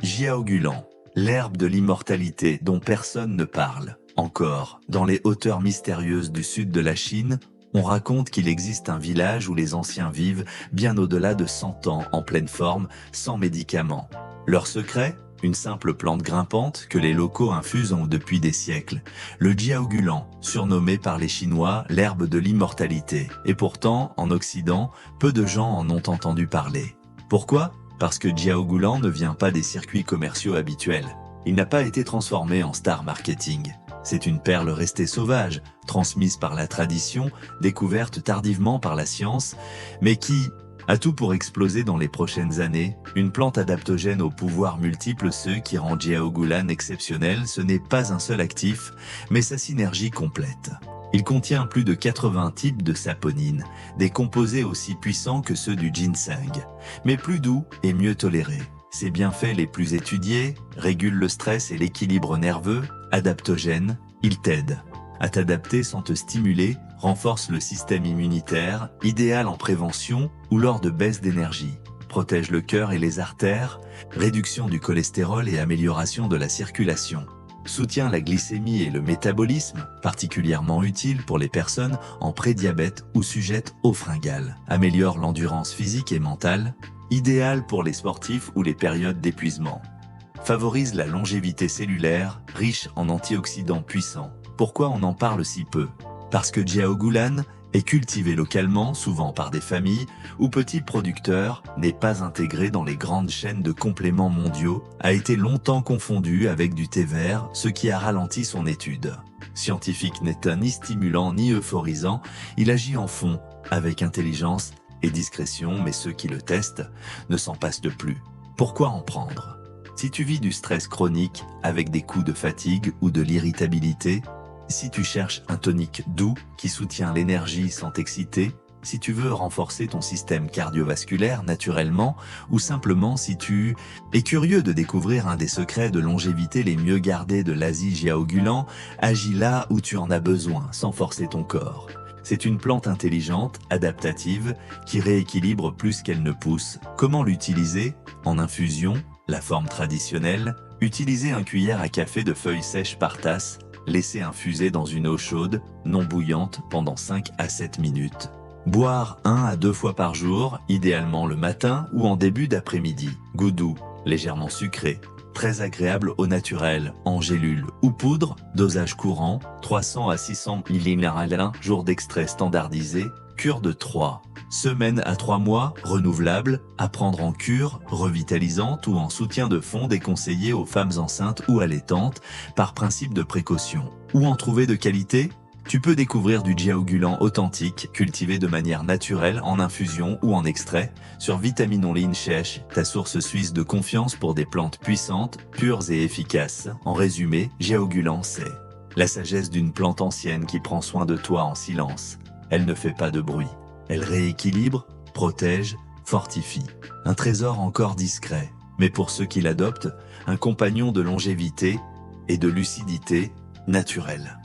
Jiaogulan, l'herbe de l'immortalité dont personne ne parle. Encore, dans les hauteurs mystérieuses du sud de la Chine, on raconte qu'il existe un village où les anciens vivent bien au-delà de 100 ans en pleine forme, sans médicaments. Leur secret? Une simple plante grimpante que les locaux infusent depuis des siècles. Le jiaogulan, surnommé par les Chinois l'herbe de l'immortalité. Et pourtant, en Occident, peu de gens en ont entendu parler. Pourquoi? Parce que jiaogulan ne vient pas des circuits commerciaux habituels. Il n'a pas été transformé en star marketing. C'est une perle restée sauvage, transmise par la tradition, découverte tardivement par la science, mais qui a tout pour exploser dans les prochaines années. Une plante adaptogène aux pouvoirs multiples, ce qui rend jiaogulan exceptionnel, ce n'est pas un seul actif, mais sa synergie complète. Il contient plus de 80 types de saponines, des composés aussi puissants que ceux du ginseng, mais plus doux et mieux tolérés. Ses bienfaits les plus étudiés régulent le stress et l'équilibre nerveux, adaptogène, il t'aide à t'adapter sans te stimuler, renforce le système immunitaire, idéal en prévention ou lors de baisse d'énergie, protège le cœur et les artères, réduction du cholestérol et amélioration de la circulation. Soutient la glycémie et le métabolisme, particulièrement utile pour les personnes en prédiabète ou sujettes aux fringales. Améliore l'endurance physique et mentale, idéal pour les sportifs ou les périodes d'épuisement. Favorise la longévité cellulaire, riche en antioxydants puissants. Pourquoi on en parle si peu? Parce que jiaogulan est cultivé localement, souvent par des familles ou petits producteurs, n'est pas intégré dans les grandes chaînes de compléments mondiaux, a été longtemps confondu avec du thé vert, ce qui a ralenti son étude. Scientifique n'est ni stimulant ni euphorisant, il agit en fond, avec intelligence et discrétion, mais ceux qui le testent ne s'en passent de plus. Pourquoi en prendre? Si tu vis du stress chronique avec des coups de fatigue ou de l'irritabilité, si tu cherches un tonique doux qui soutient l'énergie sans t'exciter, si tu veux renforcer ton système cardiovasculaire naturellement, ou simplement si tu es curieux de découvrir un des secrets de longévité les mieux gardés de l'Asie, jiaogulan agit là où tu en as besoin, sans forcer ton corps. C'est une plante intelligente, adaptative, qui rééquilibre plus qu'elle ne pousse. Comment l'utiliser? En infusion, la forme traditionnelle, utiliser un cuillère à café de feuilles sèches par tasse, laisser infuser dans une eau chaude, non bouillante, pendant 5 à 7 minutes. Boire 1 à 2 fois par jour, idéalement le matin ou en début d'après-midi. Goût doux, légèrement sucré, très agréable au naturel, en gélule ou poudre, dosage courant, 300 à 600 ml, jour d'extrait standardisé, cure de 3 semaines à 3 mois, renouvelable, à prendre en cure, revitalisante ou en soutien de fond déconseillé aux femmes enceintes ou allaitantes, par principe de précaution. Où en trouver de qualité? Tu peux découvrir du jiaogulan authentique, cultivé de manière naturelle en infusion ou en extrait, sur Vitamine Online chez ta source suisse de confiance pour des plantes puissantes, pures et efficaces. En résumé, jiaogulan c'est la sagesse d'une plante ancienne qui prend soin de toi en silence. Elle ne fait pas de bruit. Elle rééquilibre, protège, fortifie. Un trésor encore discret, mais pour ceux qui l'adoptent, un compagnon de longévité et de lucidité naturelle.